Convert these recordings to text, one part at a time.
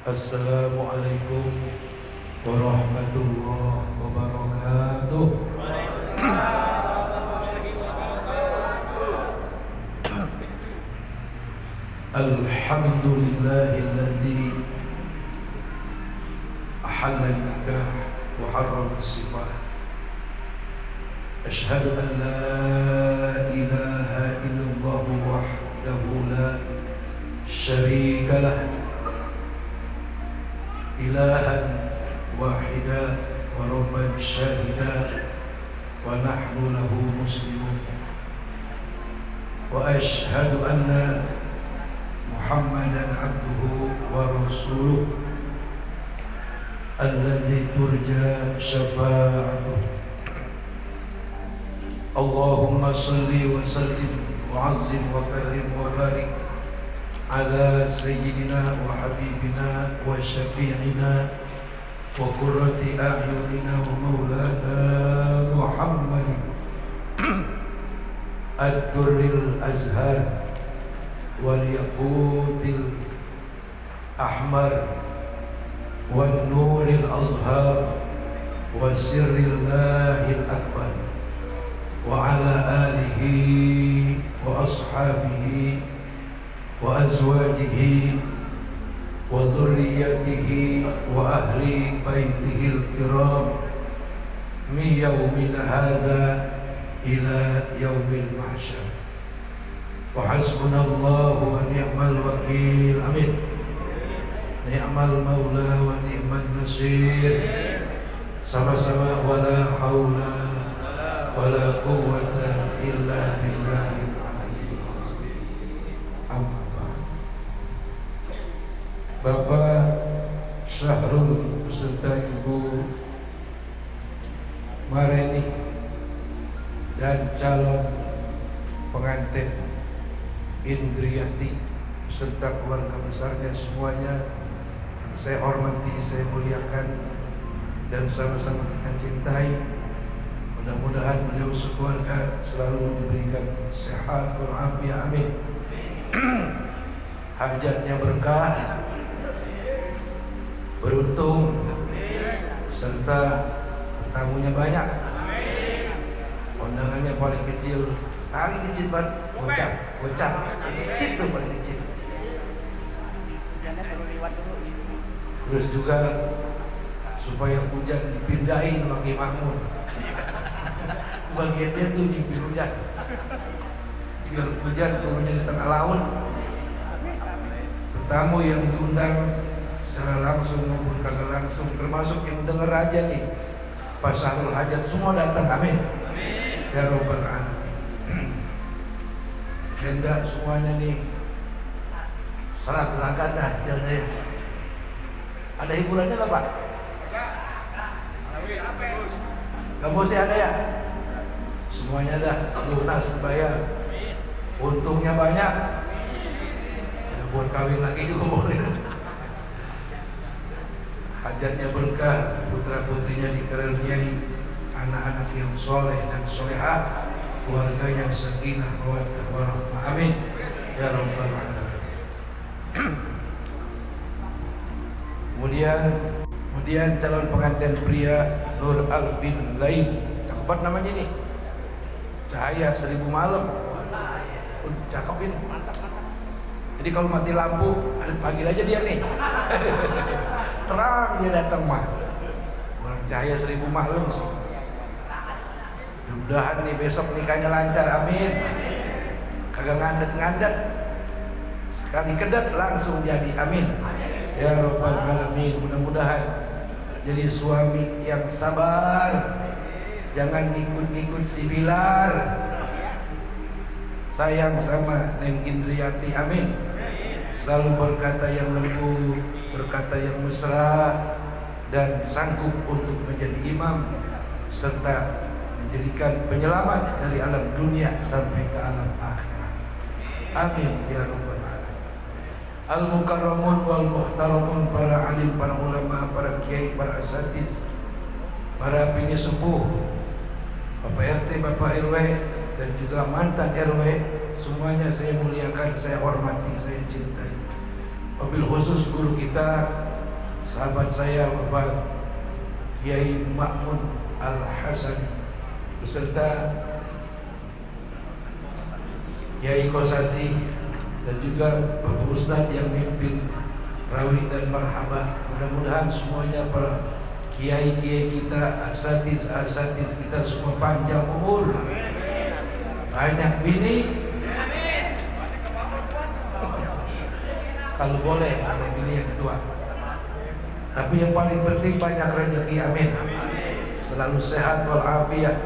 Assalamualaikum warahmatullahi wabarakatuh. Alhamdulillahilladzi ahalla an-nikah wa harrama as-sifah. Asyhadu an la ilaha illallah wahdahu la syarika lah, ilahan wahida wa rabban syahida wa nahnu lahu muslimun. Wa ashhadu anna Muhammadan abduhu wa rasuluh alladzi turja syafa'atuh. Allahumma salli wa sallim wa azzim wa karim wa barik ala sayyidina wa habibina wa syafi'ina wa qurrati a'yunina wa maulana Muhammadin ad-durril azhar wal yaqutil ahmar wan nuril azhar wa sirrillahil akbar wa ala alihi wa ashabihi wa azwajihi wa dhurriyyatihi wa ahli baitihil kiram min yaumina hadza ila yaumil mahsyar. Wa hasbunallahu wa ni'mal wakil. Amin. Ni'mal maula wa ni'man nasir. Sama-sama wala haula wala quwwata illa billahil aliyyil azim. Amma ba'd. Bapak Syahrul beserta Ibu Mareni dan calon pengantin Indriati beserta keluarga besarnya semuanya yang saya hormati, saya muliakan dan sama-sama kita cintai. Mudah-mudahan beliau sekeluarga selalu diberikan sehat walafiat. Amin. Hajatnya berkah, beruntung, serta tetamunya banyak. Kondangannya paling kecil banget, bocah, kecil tuh paling kecil. Terus juga supaya hujan dipindahin pakai makmur. Bagian dia tuh di hujan, biar hujan turunnya di tengah laut. Tetamu yang diundang secara langsung maupun kagak langsung, termasuk yang dengar aja nih pas Syahrul Hajat, semua datang. Amin. Ya Rabbal Alamin. Hendak semuanya nih salat berangkat dah istilahnya ya. Ada hiburannya nggak Pak? Gak mau sih ada ya? Semuanya dah lunas bayar. Untungnya banyak ya, buat kawin lagi juga boleh. Hajatnya berkah, putra putrinya dikaruniai anak-anak yang soleh dan solehah, keluarganya sakinah mawaddah warahmah. Amin ya rabbal alamin. Kemudian calon pengantin pria Nur Alvin Lail, cakep namanya nih, cahaya 1000 malam. Cakep ini. Jadi kalau mati lampu, panggil aja dia nih. Terang dia datang mah. Orang cahaya 1000 malam sih. Mudah-mudahan nih besok nikahnya lancar. Amin. Kagak ngandet-ngandet, sekali kedet langsung jadi. Amin ya rabbal alamin. Mudah-mudahan jadi suami yang sabar, jangan ngikut-ngikut si Bilar, sayang sama Neng Indriati. Amin. Selalu berkata yang lembut, berkata yang mesra, dan sanggup untuk menjadi imam serta menjadikan penyelamat dari alam dunia sampai ke alam akhirat. Amin ya rabbal alamin. Al-mukarramun wal muhtaramun, para alim, para ulama, para kiai, para asatiz, para penyesepuh, Bapak RT, Bapak RW, dan juga mantan RW, semuanya saya muliakan, saya hormati, saya cintai. Wabil khusus guru kita, sahabat saya Bapak Kiai Ma'mun Al-Hasani beserta Kiai Kosasi dan juga Bapak Ustadz yang mimpin Rawih dan Marhabah. Mudah-mudahan semuanya para kiai-kiai kita, asatiz kita semua panjang umur, banyak bini, kalau boleh ambil bini yang kedua, tapi yang paling penting banyak rezeki, amin. Selalu sehat walafiat,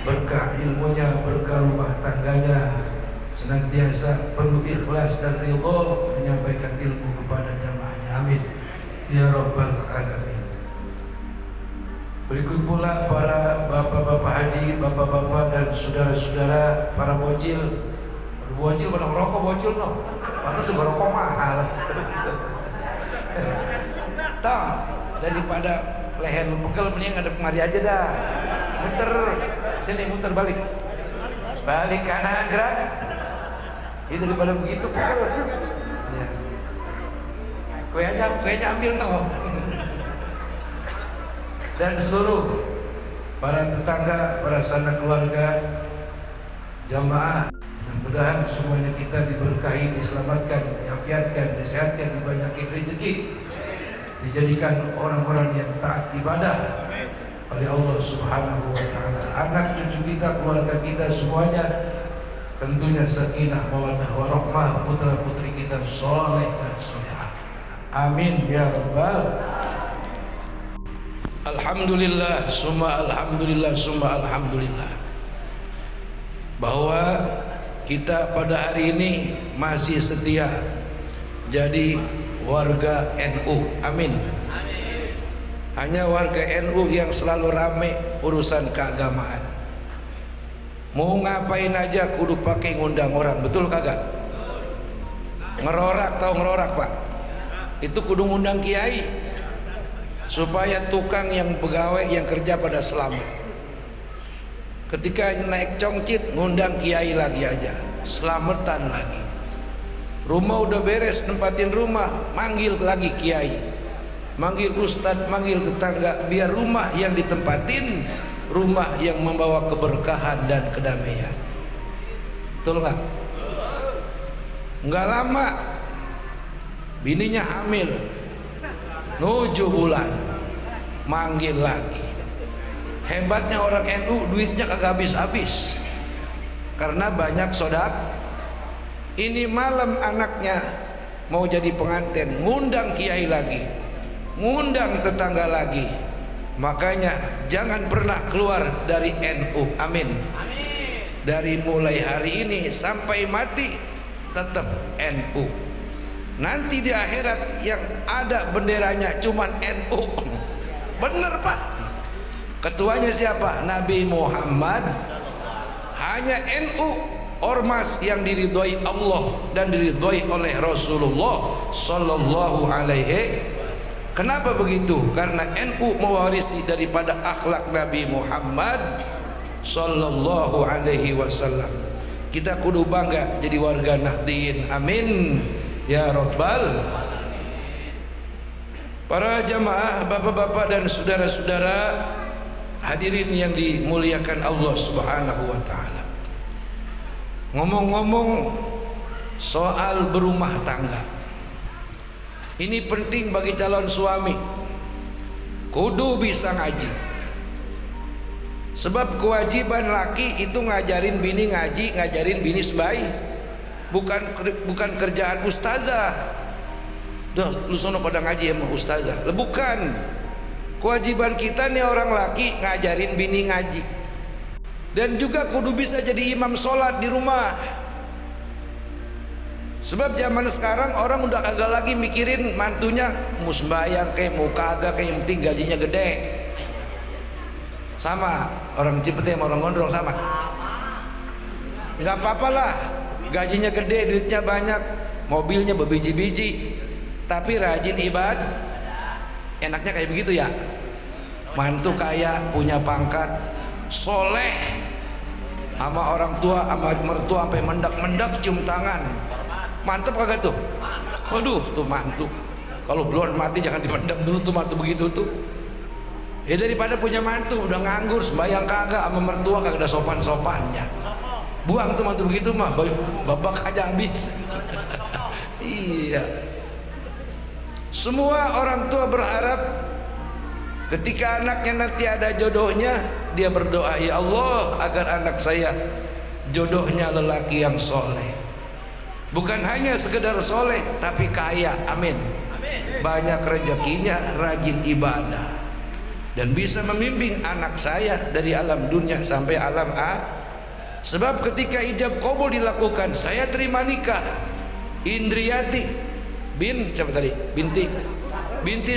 berkah ilmunya, berkah rumah tangganya, senantiasa penuh ikhlas dan ridho menyampaikan ilmu kepada jamaahnya, amin ya rabbal alamin. Berikut pula para bapak-bapak haji, bapak-bapak dan saudara-saudara, para bocil. Bocil pada ngerokok, bocil no. Pantas ngerokok mahal. Tang, daripada leher lu pegel mending ngadep kemari aja dah. Muter, sini muter balik. Balik kanan gerak. Ini daripada begitu pegel. Ya. Kuenya ambil no. Dan seluruh para tetangga, para sanak keluarga, jamaah, mudah-mudahan semuanya kita diberkahi, diselamatkan, diafiatkan, disehatkan, dibanyakin rezeki, dijadikan orang-orang yang taat ibadah oleh Allah Subhanahu wa taala. Anak cucu kita, keluarga kita semuanya tentunya sakinah, mawaddah warahmah, putra-putri kita soleh dan solehah. Amin ya rabbal. Alhamdulillah, summa alhamdulillah, summa alhamdulillah, bahwa kita pada hari ini masih setia jadi warga NU, amin. Hanya warga NU yang selalu rame urusan keagamaan. Mau ngapain aja kudu pakai ngundang orang, betul kagak? Ngerorak, tahu ngerorak pak? Itu kudu ngundang kiai supaya tukang yang pegawai yang kerja pada selamat. Ketika naik congcit ngundang kiai lagi aja, selamatan lagi. Rumah udah beres, nempatin rumah, manggil lagi kiai, manggil ustadz, manggil tetangga, biar rumah yang ditempatin rumah yang membawa keberkahan dan kedamaian. Betul nggak? Nggak lama bininya hamil 7 bulan, manggil lagi. Hebatnya orang NU, duitnya kagak habis-habis karena banyak sodak. Ini malam anaknya mau jadi pengantin, ngundang kiai lagi, ngundang tetangga lagi. Makanya jangan pernah keluar dari NU, amin. Dari mulai hari ini sampai mati tetap NU. Nanti di akhirat yang ada benderanya cuman NU. Bener pak? Ketuanya siapa? Nabi Muhammad. Hanya NU, ormas yang diridhoi Allah dan diridhoi oleh Rasulullah Sallallahu Alaihi. Kenapa begitu? Karena NU mewarisi daripada akhlak Nabi Muhammad Sallallahu Alaihi Wasallam. Kita kudu bangga jadi warga Nahdien, amin ya rabbal. Para jamaah, bapak-bapak dan saudara-saudara, hadirin yang dimuliakan Allah Subhanahu wa taala. Ngomong-ngomong soal berumah tangga, ini penting bagi calon suami. Kudu bisa ngaji. Sebab kewajiban laki itu ngajarin bini ngaji, ngajarin bini sebaik. Bukan kerjaan ustazah. Dah lu sono pada ngaji sama ustazah. Bukan. Kewajiban kita nih orang laki ngajarin bini ngaji. Dan juga kudu bisa jadi imam sholat di rumah. Sebab zaman sekarang orang udah kagak lagi mikirin mantunya mau sembahyang kayak mau kagak, kayak yang penting gajinya gede. Sama orang Cipete sama orang Gondrong sama. Nggak apa-apa lah, gajinya gede, duitnya banyak, mobilnya berbiji-biji, tapi rajin ibadah. Enaknya kayak begitu ya. Mantu kaya, punya pangkat, soleh, sama orang tua, sama mertua sampai mendak-mendak cium tangan. Mantep kagak tuh? Waduh, tuh mantu kalau belum mati jangan dipendam dulu tuh mantu begitu tuh. Ya daripada punya mantu udah nganggur, sembayang kagak, sama mertua kagak ada sopan-sopannya. Buang tuh mantu begitu mah, babak aja habis. Iya. Semua orang tua berharap ketika anaknya nanti ada jodohnya, dia berdoa, ya Allah agar anak saya jodohnya lelaki yang soleh. Bukan hanya sekedar soleh, tapi kaya, amin. Banyak rezekinya, rajin ibadah, dan bisa membimbing anak saya dari alam dunia sampai alam Sebab ketika ijab qabul dilakukan, saya terima nikah Indriati binti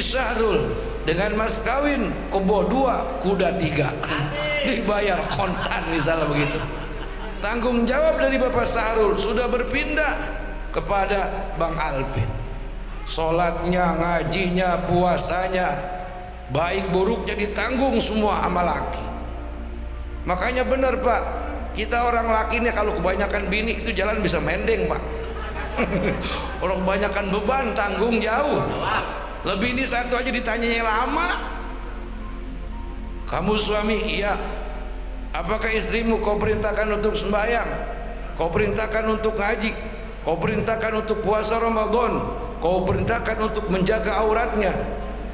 Syahrul dengan mas kawin kebo 2 kuda 3 dibayar kontan misalnya begitu. Tanggung jawab dari Bapak Syahrul sudah berpindah kepada Bang Alpin. Sholatnya, ngajinya, puasanya, baik buruknya ditanggung semua sama laki. Makanya benar Pak, kita orang laki nih kalau kebanyakan bini itu jalan bisa mendeng Pak. Orang kebanyakan beban tanggung jauh. Lebih ini satu aja ditanyanya lama. Kamu suami? Iya. Apakah istrimu kau perintahkan untuk sembahyang? Kau perintahkan untuk ngaji? Kau perintahkan untuk puasa Ramadan? Kau perintahkan untuk menjaga auratnya?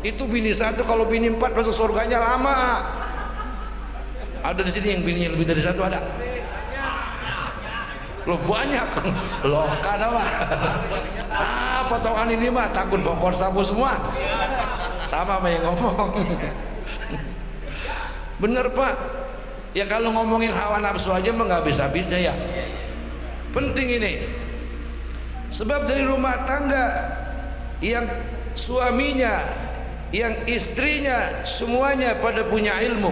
Itu bini satu. Kalau bini 4 masuk surganya lama. Ada di sini yang bininya lebih dari 1 ada? Loh banyak. Loh kan apa? Potongan ini mah takut bongkar sabu semua. Sama sama yang ngomong. Bener Pak. Ya kalau ngomongin hawa nafsu aja mah nggak bisa-bisa ya. Penting ini. Sebab dari rumah tangga yang suaminya, yang istrinya semuanya pada punya ilmu.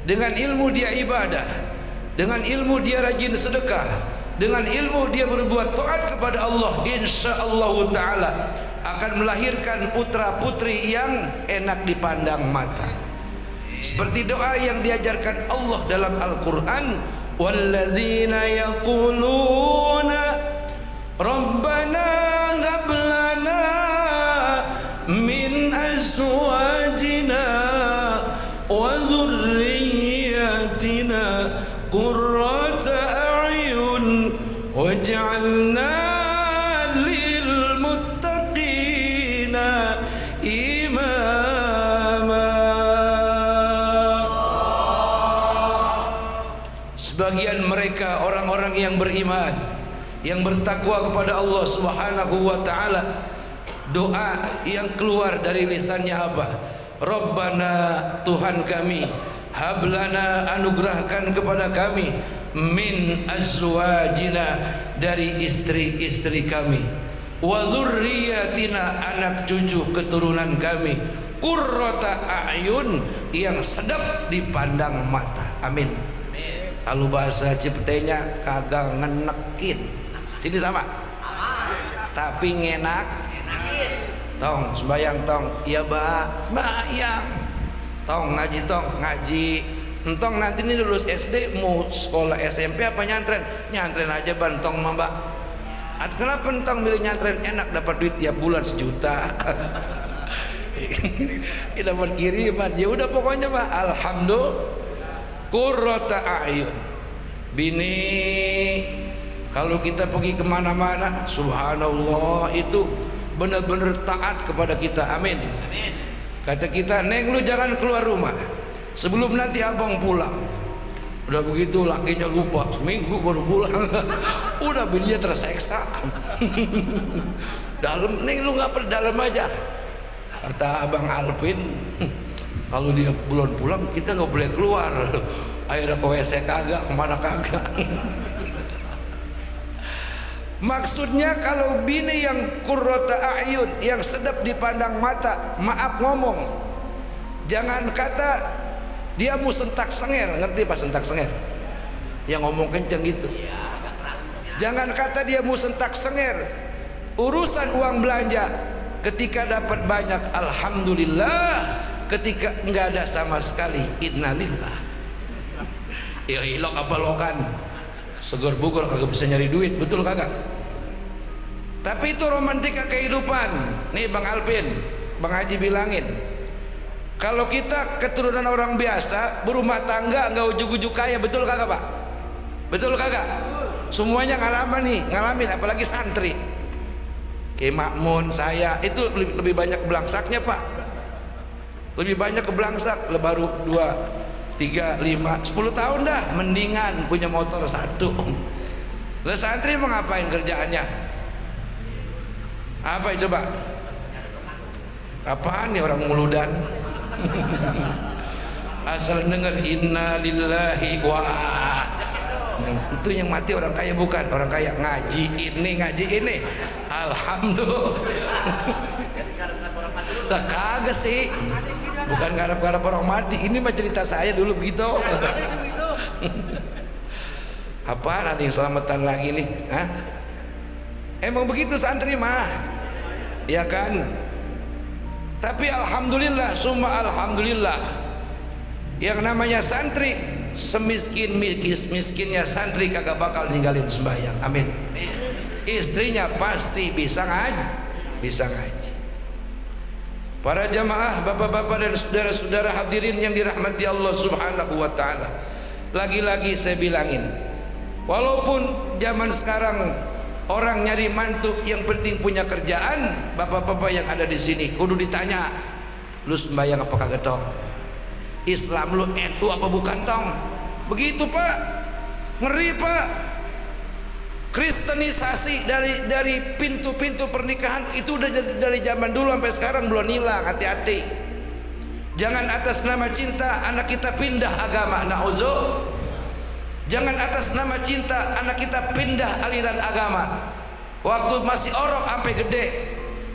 Dengan ilmu dia ibadah, dengan ilmu dia rajin sedekah, dengan ilmu dia berbuat taat kepada Allah, insyaallah taala akan melahirkan putra putri yang enak dipandang mata. Seperti doa yang diajarkan Allah dalam Al-Qur'an, walladzina yaquluna rabbana hab lana min azwajina wa dzurriyyatina qurrata a'yun waj'alna lil muttaqina imama. Sebagian mereka orang-orang yang beriman, yang bertakwa kepada Allah Subhanahu wa taala, doa yang keluar dari lisannya apa? Rabbana, Tuhan kami, hablana, anugerahkan kepada kami, min azwajina, dari istri-istri kami, wa dzurriyyatina, anak cucu keturunan kami, qurrata a'yun, yang sedap dipandang mata. Amin. Kalau bahasa Ciptenya kagak ngenekin. Sini sama. Tapi ngenak. Tong sembayang tong, iya Mbak, sembayang. Tong ngaji, tong ngaji. Entong nanti ini lulus SD mau sekolah SMP apa nyantren? Nyantren aja bantong Mbak. Kenapa entong milih nyantren? Enak, dapat duit tiap bulan 1 juta. Dapat kiriman. Ya udah pokoknya Mbak, alhamdulillah. Qurrata a'yun. Bini, kalau kita pergi kemana-mana, subhanallah, itu benar-benar taat kepada kita. Amin. Kata kita, Neng lu jangan keluar rumah sebelum nanti abang pulang. Udah begitu lakinya lupa, seminggu baru pulang. Udah bininya terseksa. Dalam, Neng lu ngapa dalam aja. Kata abang Alvin, kalau dia bulan pulang kita nggak boleh keluar. Akhirnya ke WC kagak, kemana kagak. Maksudnya kalau bini yang qurrata a'yun, yang sedap dipandang mata, maaf ngomong, jangan kata dia mau sentak senger. Ngerti Pak sentak senger? Yang ngomong kenceng gitu. Jangan kata dia mau sentak senger. Urusan uang belanja, ketika dapat banyak alhamdulillah, ketika enggak ada sama sekali innalillah. Ya ilok apa lokan, seger bugur kagak bisa nyari duit, betul kagak? Tapi itu romantika kehidupan. Nih Bang Alvin, Bang Haji bilangin, kalau kita keturunan orang biasa berumah tangga nggak ujuk-ujuk kaya, betul kagak Pak? Betul kagak? Semuanya ngalamin, apalagi santri. Kayak Makmun, saya itu lebih banyak keblangsaknya Pak. Lebih banyak keblangsak, baru 2, 3, 5, 10 tahun dah mendingan punya motor 1. Lah santri mau ngapain kerjaannya? Apa itu Pak? Apaan nih orang muludan? Asal denger inna lillahi wah. Itu yang mati orang kaya bukan? Orang kaya ngaji ini. Alhamdulillah. Lah kagak sih. Bukan garap-garap orang mati. Ini mah cerita saya dulu begitu. Apaan ada yang selamatan lagi nih? Hah? Emang begitu santri mah. Ya kan? Tapi alhamdulillah, summa alhamdulillah, yang namanya santri semiskin-miskinnya santri kagak bakal ninggalin sembahyang. Amin. Istrinya pasti bisa ngaji. Para jamaah, bapak-bapak dan saudara-saudara hadirin yang dirahmati Allah Subhanahu wa taala. Lagi-lagi saya bilangin, walaupun zaman sekarang orang nyari mantu yang penting punya kerjaan, bapak-bapak yang ada di sini kudu ditanya, lu sembahyang apa kagak tong? Islam lu NU apa bukan tong? Begitu Pak. Ngeri Pak. Kristenisasi dari pintu-pintu pernikahan itu udah dari zaman dulu sampai sekarang belum hilang. Hati-hati. Jangan atas nama cinta anak kita pindah agama, na'udzubillah. Jangan atas nama cinta anak kita pindah aliran agama. Waktu masih orok sampai gede,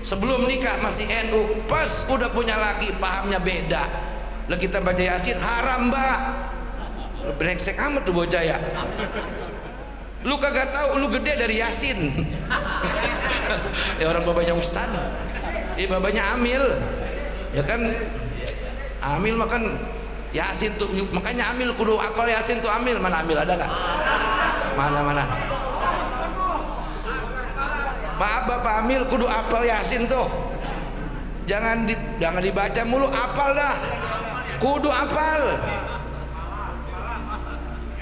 sebelum nikah masih NU, pas udah punya laki pahamnya beda. Lah kita baca Yasin haram Mbak. Brengsek amat tuh bocah ya. Lu kagak tahu lu gede dari Yasin. Ya orang babanya ustad, babanya Amil. Ya kan Amil makan Yasin tuh, makanya Amil kudu apal Yasin tuh. Amil mana Amil ada gak? Mana maaf Bapak Amil kudu apal Yasin tuh. Jangan dibaca mulu, apal dah, kudu apal.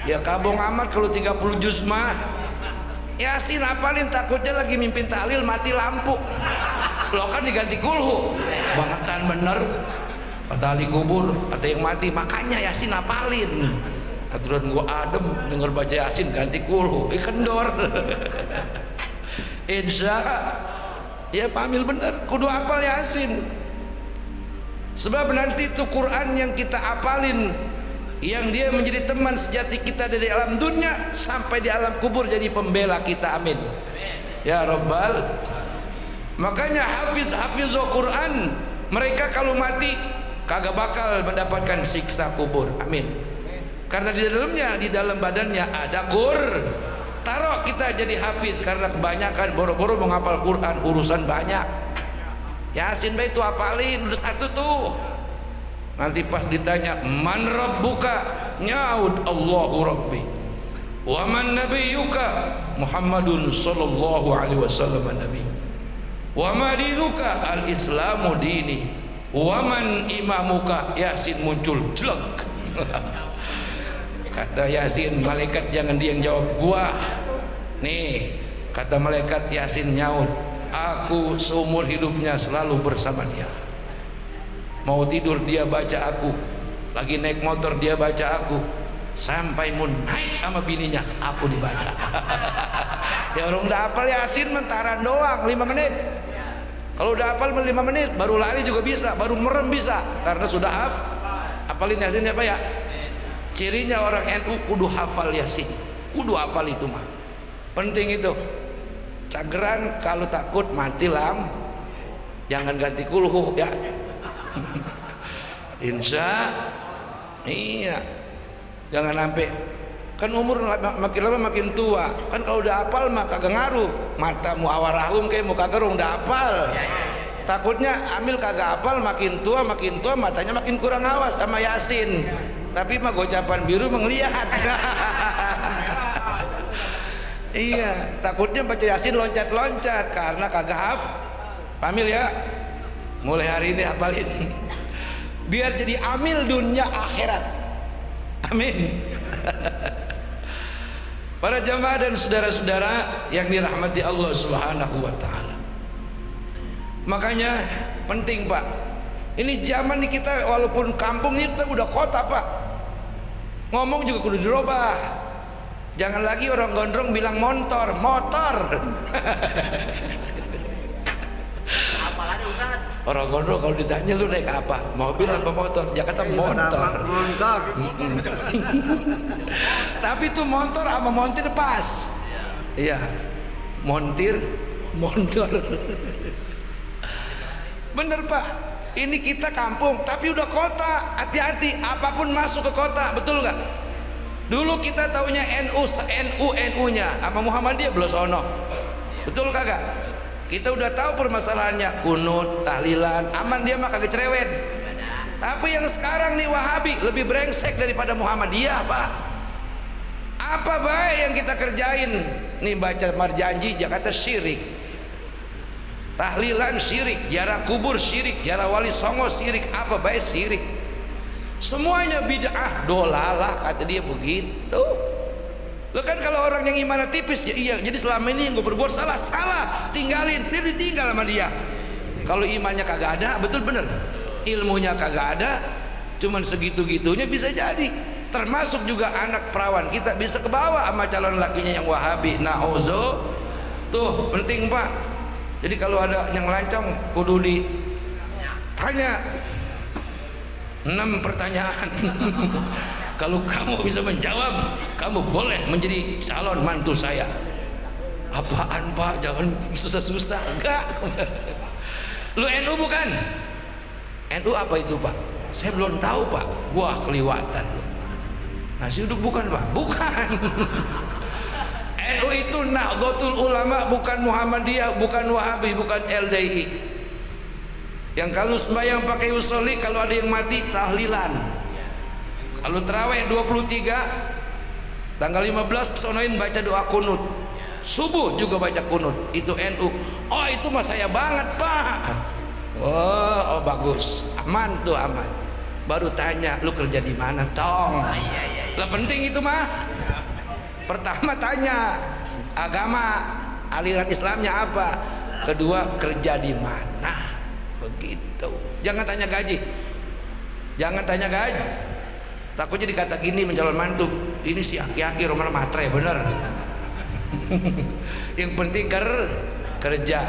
Ya kabung amat kalau 30 juz mah. Yasin apalin, takutnya lagi mimpin tahlil mati lampu. Lo kan diganti kulhu. Bangetan bener. Kata ahli kubur, ada yang mati, makanya Yasin apalin. Aturan gua adem denger baca Yasin ganti kulhu, kendor. Insya ya pamil bener, kudu apal Yasin. Sebab nanti itu Quran yang kita apalin, yang dia menjadi teman sejati kita dari alam dunia sampai di alam kubur, jadi pembela kita. Amin. Ya Rabbal. Makanya hafizul Quran, mereka kalau mati kagak bakal mendapatkan siksa kubur. Amin. Karena di dalam badannya ada taruh kita jadi hafiz, karena kebanyakan boro-boro menghafal Quran urusan banyak. Yasin baik itu apalin udah 1 tuh. Nanti pas ditanya man rabbuka, nyaud Allahu rabbi. Wa man nabiyyuka, Muhammadun sallallahu alaihi wasallam nabi. Wa ma dinuka, al-islamu dini. Waman imamuka, Yasin muncul jelek. Kata Yasin, malaikat jangan dia yang jawab gua. Nih, kata malaikat Yasin nyaut, aku seumur hidupnya selalu bersama dia. Mau tidur dia baca aku, lagi naik motor dia baca aku, sampai mau naik sama bininya aku dibaca. Ya orang udah hafal Yasin mentaran doang 5 menit. Kalau udah hafal 5 menit, baru lari juga bisa, baru merem bisa, karena sudah hafalin Yasin apa ya? Cirinya orang NU kudu hafal Yasin, kudu hafal itu mah. Penting itu. Cageran kalau takut mati jangan ganti kulhu ya. Insya iya. Jangan sampai, kan umur makin lama makin tua kan, kalau udah hafal mah kagak ngaruh, matamu awarahum kayak muka gerung udah hafal. Takutnya Amil kagak hafal, makin tua matanya makin kurang awas sama Yasin, tapi mah gocapan biru mengelihat. Iya, takutnya baca Yasin loncat-loncat karena kagak pamil ya. Mulai hari ini hafalin. Biar jadi amil dunia akhirat. Amin. Para jamaah dan saudara-saudara yang dirahmati Allah Subhanahu wa taala. Makanya penting, Pak. Ini zaman nih kita walaupun kampung ini kita udah kota, Pak. Ngomong juga kudu dirubah. Jangan lagi orang gondrong bilang motor. Apalagi Ustaz? Orang gondrong kalau ditanya lu naik apa? Mobil apa motor? Jakarta motor. Tapi tuh motor sama montir pas. Iya. Montir, motor. Bener, Pak. Ini kita kampung tapi udah kota. Hati-hati apapun masuk ke kota, betul nggak? Dulu kita taunya NU-nya sama Muhammadiyah belos ono. Betul kagak? Kita udah tahu permasalahannya, kunut, tahlilan, aman dia mah kagak cerewet. Tapi yang sekarang nih Wahabi lebih brengsek daripada Muhammadiyah, Pak. Apa baik yang kita kerjain? Nih baca marjanji Jakarta syirik. Tahlilan syirik, ziarah kubur syirik, ziarah wali songo syirik, apa baik syirik. Semuanya bid'ah, dolalah kata dia begitu. Lo kan kalau orang yang imannya tipis, ya iya, jadi selama ini yang gue berbuat salah, tinggalin, dia ditinggal sama dia. Kalau imannya kagak ada, betul bener. Ilmunya kagak ada, cuman segitu-gitunya bisa jadi. Termasuk juga anak perawan kita bisa kebawa sama calon lakinya yang Wahabi. Nauzo, tuh penting, Pak. Jadi kalau ada yang lancong, kudu ditanya 6 pertanyaan. Kalau kamu bisa menjawab, kamu boleh menjadi calon mantu saya. Apaan, Pak? Jangan susah-susah. Enggak. Lu NU bukan? NU apa itu, Pak? Saya belum tahu, Pak. Wah, keliwatan. Nasi uduk bukan, Pak? Bukan. NU itu Nahdlatul Ulama, bukan Muhammadiyah, bukan Wahabi, bukan LDI. Yang kalau sembahyang pakai usolli, kalau ada yang mati tahlilan. Kalau terawih 23 tanggal 15 kesonoin baca doa kunut. Subuh juga baca kunut. Itu NU. Oh, itu mah saya banget, Pak. Oh, bagus. Aman tuh, aman. Baru tanya, lu kerja di mana, Tong? Lah penting itu mah. Pertama tanya agama, aliran Islamnya apa. Kedua, kerja di mana. Begitu. Jangan tanya gaji. Jangan tanya gaji. Takutnya dikata gini mencalon mantu, ini si aki-aki rumah matre, bener. Yang penting kerja.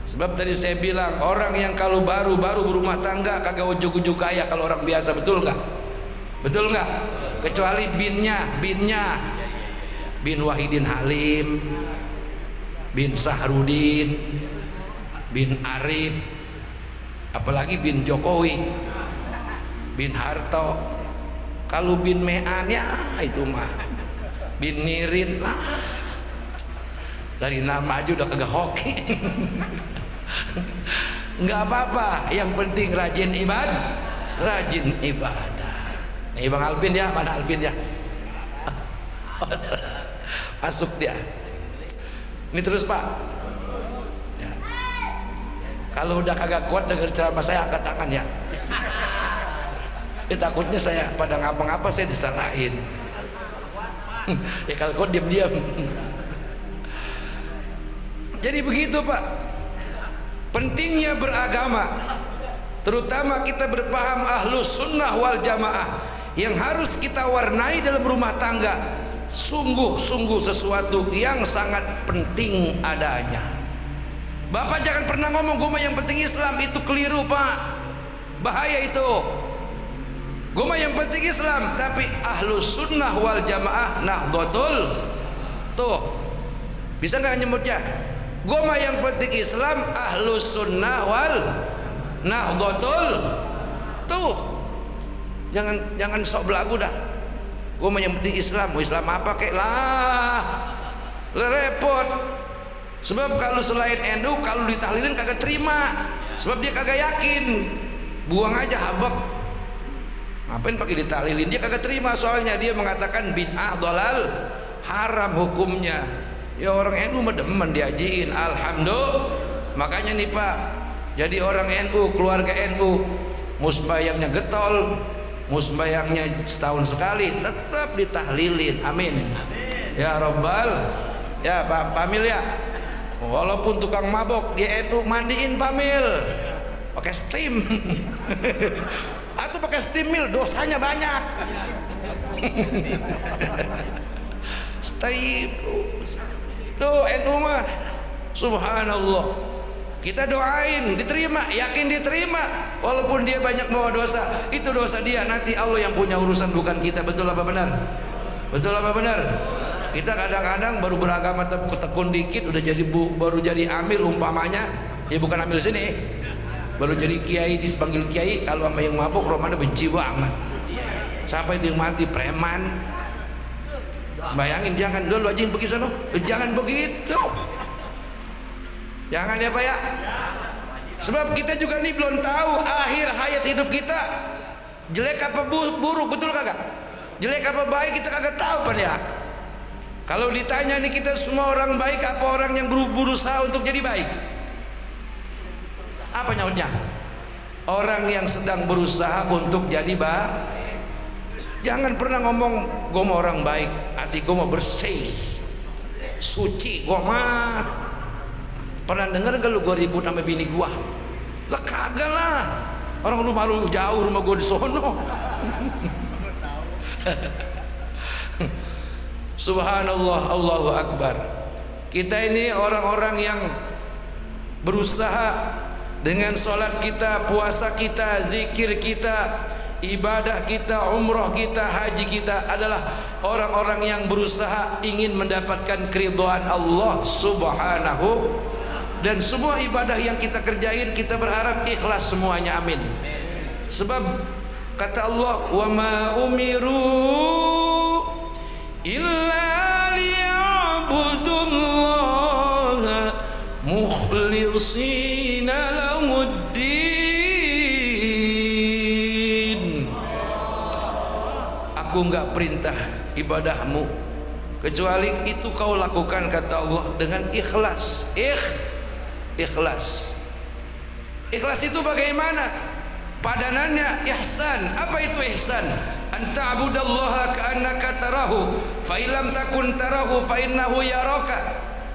Sebab tadi saya bilang orang yang kalau baru berumah tangga kagak ujuk-ujuk kaya kalau orang biasa, betul nggak? Betul nggak? Kecuali binnya, bin Wahidin Halim, bin Sahrudin, bin Arif, apalagi bin Jokowi, bin Harto. Kalau bin Mean ya itu mah bin Nirin lah, dari nama aja udah kagak hoki. Nggak apa-apa, yang penting rajin ibadah. Nih Bang Albin ya, mana Albin ya? Masuk dia. Ini terus, Pak ya. Kalau udah kagak kuat dengar ceramah saya, angkat tangan ya. Takutnya saya pada ngapa-ngapa saya disalahin. Ya kalau kau diam-diam. Jadi begitu, Pak. Pentingnya beragama, terutama kita berpaham ahlus sunnah wal jamaah, yang harus kita warnai dalam rumah tangga. Sungguh-sungguh sesuatu yang sangat penting adanya. Bapak jangan pernah ngomong gue yang penting Islam, itu keliru, Pak. Bahaya itu. Gue yang penting Islam, tapi ahlus sunnah wal jamaah Nahdlatul. Tuh, bisa nggak nyebutnya? Gue yang penting Islam, ahlus sunnah wal Nahdlatul. Tuh, jangan sok belagu dah. Gue yang penting Islam. Mau Islam apa kek lah, repot. Sebab kalau selain NU, kalau ditahlilin kagak terima. Sebab dia kagak yakin. Buang aja habak. Ngapain pakai ditahlilin? Dia kagak terima, soalnya dia mengatakan bid'ah dolal haram hukumnya. Ya orang NU mah demen diajiin, alhamdulillah. Makanya nih Pak, jadi orang NU, keluarga NU, musbayangnya getol, musbayangnya setahun sekali, tetap ditahlilin, amin. Ya Rabbal, ya Pak Pamil ya. Walaupun tukang mabok dia NU, mandiin Pamil, pakai steam, atau pakai steam mil, dosanya banyak. Steam, tuh NU mah, subhanallah. Kita doain diterima, yakin diterima, walaupun dia banyak bawa dosa, itu dosa dia, nanti Allah yang punya urusan, bukan kita. Betul apa benar? Betul apa benar? Kita kadang-kadang baru beragama tekun dikit udah jadi baru jadi amil umpamanya, ya bukan amil sini, baru jadi kiai, dipanggil kiai, kalau sama yang mabuk romana benci banget, sampai itu yang mati preman. Bayangin, jangan dulu aja yang pergi sana, jangan begitu. Jangan ya Pak ya. Sebab kita juga nih belum tahu akhir hayat hidup kita jelek apa buruk, betul kagak? Jelek apa baik kita kagak tahu Pak ya. Kalau ditanya nih kita semua orang baik apa orang yang berusaha untuk jadi baik? Apa nyautnya? Orang yang sedang berusaha untuk jadi baik. Jangan pernah ngomong gue mau orang baik, hati gue mau bersih, suci gue mah. Pernah denger gak lu gue ribut sama bini gua? Lah kagak lah, orang rumah lu jauh, rumah gua di sono. Subhanallah, Allahu Akbar. Kita ini orang-orang yang berusaha dengan sholat kita, puasa kita, zikir kita, ibadah kita, umroh kita, haji kita adalah orang-orang yang berusaha ingin mendapatkan keridhaan Allah Subhanahu. Dan semua ibadah yang kita kerjain kita berharap ikhlas semuanya, amin. Sebab kata Allah, wa ma umiru illa liya'budullaha mukhlishina lahuddin. Aku enggak perintah ibadahmu kecuali itu kau lakukan, kata Allah, dengan ikhlas. Ikhlas. Ikhlas itu bagaimana? Padanannya ihsan. Apa itu ihsan? Anta'budallaha ka'annaka tarahu fa illam takun tarahu fa innahu yaraka.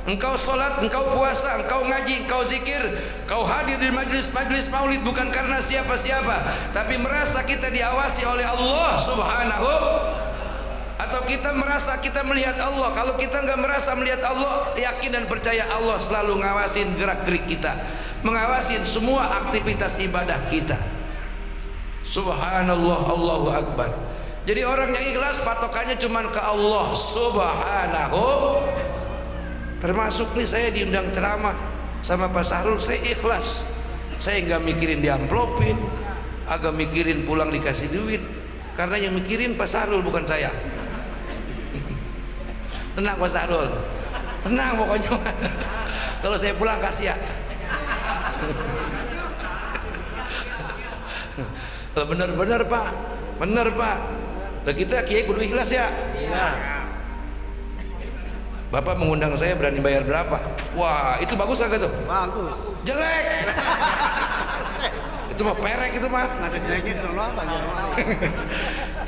Engkau sholat, engkau puasa, engkau ngaji, engkau zikir, engkau hadir di majlis-majlis maulid bukan karena siapa-siapa, tapi merasa kita diawasi oleh Allah Subhanahu. Atau kita merasa kita melihat Allah. Kalau kita nggak merasa melihat Allah, yakin dan percaya Allah selalu ngawasin gerak-gerik kita, mengawasin semua aktivitas ibadah kita. Subhanallah, Allahu Akbar. Jadi orang yang ikhlas patokannya cuma ke Allah Subhanahu. Termasuk nih saya diundang ceramah sama Pak Sahrul, saya ikhlas. Saya nggak mikirin diamplopin, agak mikirin pulang dikasih duit, karena yang mikirin Pak Sahrul bukan saya. Tenang Pak Sahrul, tenang pokoknya. Kalau saya pulang kasih ya. Bener-bener Pak, bener Pak. Lah kita kiai kudu ikhlas ya. Bapak mengundang saya berani bayar berapa? Wah itu bagus kagak tuh? Bagus. Jelek. Itu mah perek itu mah. Ada jeleknya solo apa?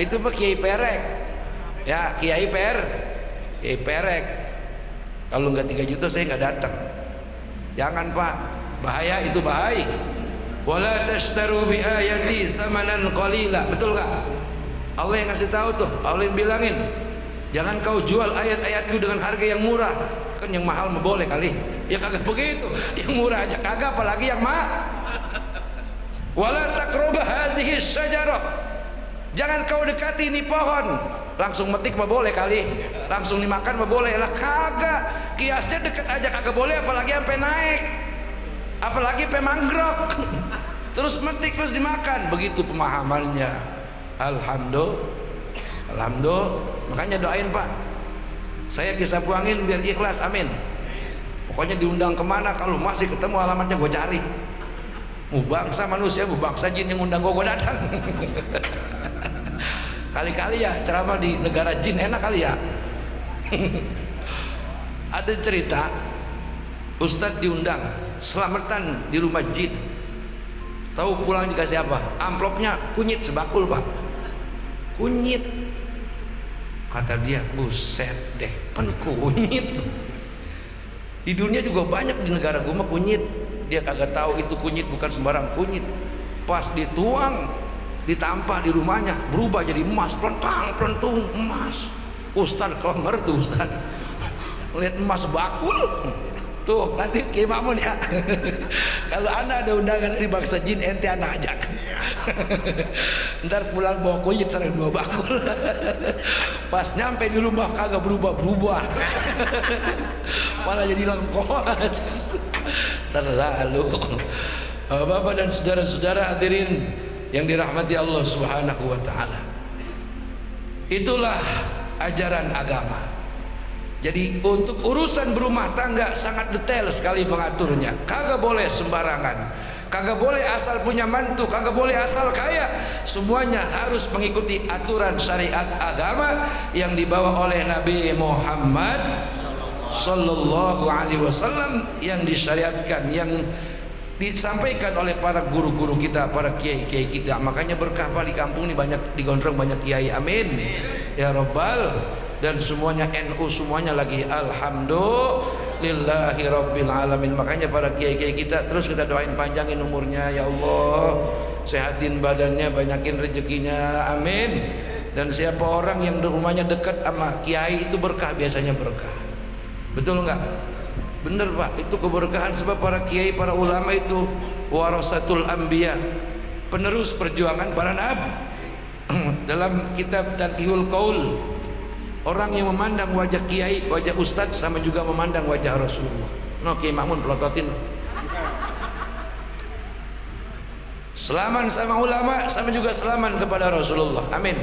Itu mah kiai perek. Ya kiai perek. Kalau nggak 3 juta saya nggak datang. Jangan Pak, bahaya, itu bahaya. Wala tashtaru bi ayati samanan qalila. Betul nggak? Allah yang ngasih tahu tuh, Allah yang bilangin, jangan kau jual ayat-ayatku dengan harga yang murah. Kan yang mahal mah boleh kali. Ya kagak begitu. Yang murah aja kagak, apalagi yang mahal. Wala taqrabu hadhihi syajarah. Jangan kau dekati ini pohon. Langsung metik mah boleh kali, langsung dimakan mah boleh lah, kagak. Kiasnya deket aja kagak boleh, apalagi sampai naik, apalagi sampai manggrok. Terus metik terus dimakan, begitu pemahamannya. Alhamdulillah. Makanya doain Pak, saya kisah buangin biar ikhlas, amin. Pokoknya diundang kemana, kalau masih ketemu alamatnya gue cari. Mau bangsa manusia, mau bangsa jin yang undang gue datang. Kali-kali ya ceramah di negara jin enak kali ya. Ada cerita Ustadz diundang selamatan di rumah jin. Tahu pulang dikasih apa? Amplopnya kunyit sebakul pak. Kunyit. Kata dia, buset deh, pen kunyit. Di dunia juga banyak, di negara gua mah kunyit. Dia kagak tahu itu kunyit bukan sembarang kunyit. Pas dituang, ditampah di rumahnya, berubah jadi emas, pelentung emas. Ustadz kelemer tuh Ustadz. Lihat emas bakul. Tuh nanti Kiai Makmun ya. Kalau anda ada undangan dari bangsa jin, ente anak ajak. Ntar pulang bawa kunyit sareng 2 bakul. Pas nyampe di rumah kagak berubah. Malah jadi lengkos. Terlalu. Bapak dan saudara-saudara hadirin yang dirahmati Allah Subhanahu wa taala. Itulah ajaran agama. Jadi untuk urusan berumah tangga sangat detail sekali mengaturnya. Kagak boleh sembarangan. Kagak boleh asal punya mantu, kagak boleh asal kaya. Semuanya harus mengikuti aturan syariat agama yang dibawa oleh Nabi Muhammad sallallahu alaihi wasallam, yang disyariatkan, yang disampaikan oleh para guru-guru kita, para kiai-kiai kita. Makanya berkah Pak, di kampung ini banyak, di Gondrong banyak kiai. Amin ya rabbal. Dan semuanya NU, semuanya lagi alhamdulillahi rabbil alamin. Makanya para kiai-kiai kita terus kita doain panjangin umurnya ya Allah, sehatin badannya, banyakin rezekinya, amin. Dan siapa orang yang rumahnya dekat sama kiai itu berkah, biasanya berkah. Betul enggak? Bener Pak, itu keberkahan. Sebab para kiai, para ulama itu warasatul anbiya, penerus perjuangan para nabi. Dalam kitab Tanqihul Qaul, orang yang memandang wajah kiai, wajah ustadz, sama juga memandang wajah Rasulullah. No, Kiai Makmun pelototin. Selaman sama ulama, sama juga selaman kepada Rasulullah. Amin.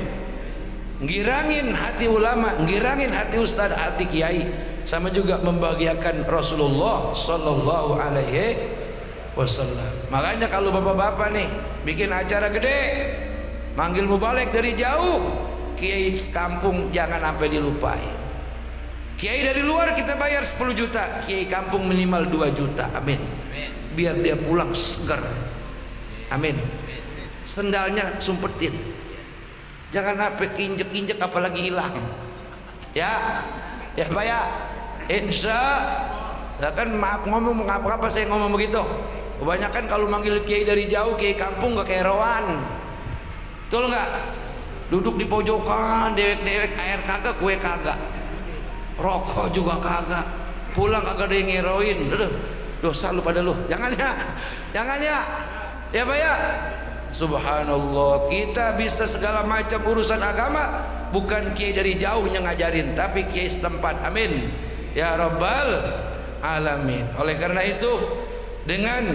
Ngirangin hati ulama, ngirangin hati ustadz, hati kiai, sama juga membahagiakan Rasulullah sallallahu alaihi wasallam. Makanya kalau bapak-bapak nih bikin acara gede, manggil mubalik dari jauh, kiai kampung jangan sampai dilupain. Kiai dari luar kita bayar 10 juta, kiai kampung minimal 2 juta. Amin. Biar dia pulang segar. Amin. Sendalnya sumpetin. Jangan sampai injek-injek apalagi hilang. Ya. Ya Pak ya. Insya kan maaf ngomong apa saya ngomong begitu. Kebanyakan kalau manggil kiai dari jauh, kiai kampung gak kayak rawan. Betul enggak? Duduk di pojokan, dewek-dewek, air kagak, kue kagak, rokok juga kagak, pulang kagak ada yang ngeroin. Dosa lu pada lu. Jangan ya, ya Pak ya. Subhanallah, kita bisa segala macam urusan agama, bukan kiai dari jauh yang ngajarin, tapi kiai setempat. Amin ya rabbal alamin. Oleh karena itu, dengan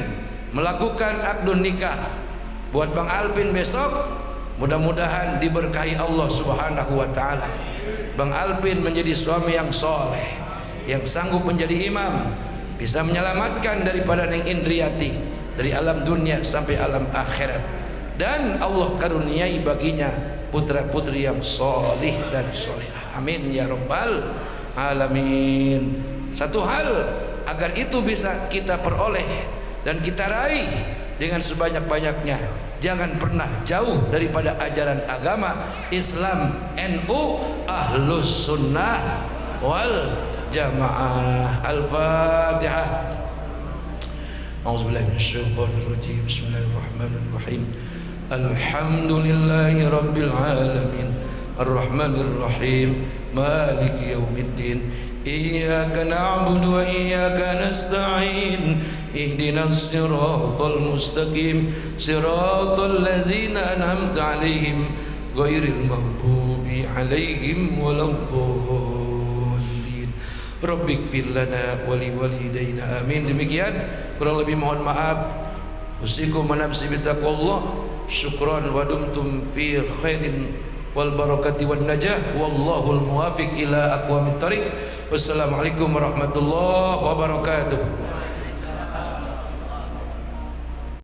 melakukan akdun nikah buat Bang Alpin besok, mudah-mudahan diberkahi Allah Subhanahu wa taala. Bang Alpin menjadi suami yang soleh, yang sanggup menjadi imam, bisa menyelamatkan daripada Neng Indriati dari alam dunia sampai alam akhirat. Dan Allah karuniai baginya putra-putri yang solih dan solehah. Amin ya rabbal alamin. Satu hal agar itu bisa kita peroleh dan kita raih dengan sebanyak-banyaknya, jangan pernah jauh daripada ajaran agama Islam, NU, Ahlus Sunnah wal Jamaah. Al-Fatihah. A'udzubillahi minasyaitonir rajim. Bismillahirrahmanirrahim. Alhamdulillahi rabbil alamin. Ar-Rahmanir Rahim. Maliki yaumiddin. Iyyaka na'budu wa iyyaka nasta'in. Ihdinas siratal mustaqim. Siratal ladzina an'amta 'alaihim ghairil maghdubi 'alaihim waladdallin. Rabbighfir lana wa liwalidayna. Amin. Demikian, kurang lebih mohon maaf. Usikum wa nafsi bittaqwallah. Syukran wa dumtum fi khairin wal barakati wan najah. Wallahul muwafiq ila aqwamit thariq. Wassalamualaikum warahmatullahi wabarakatuh.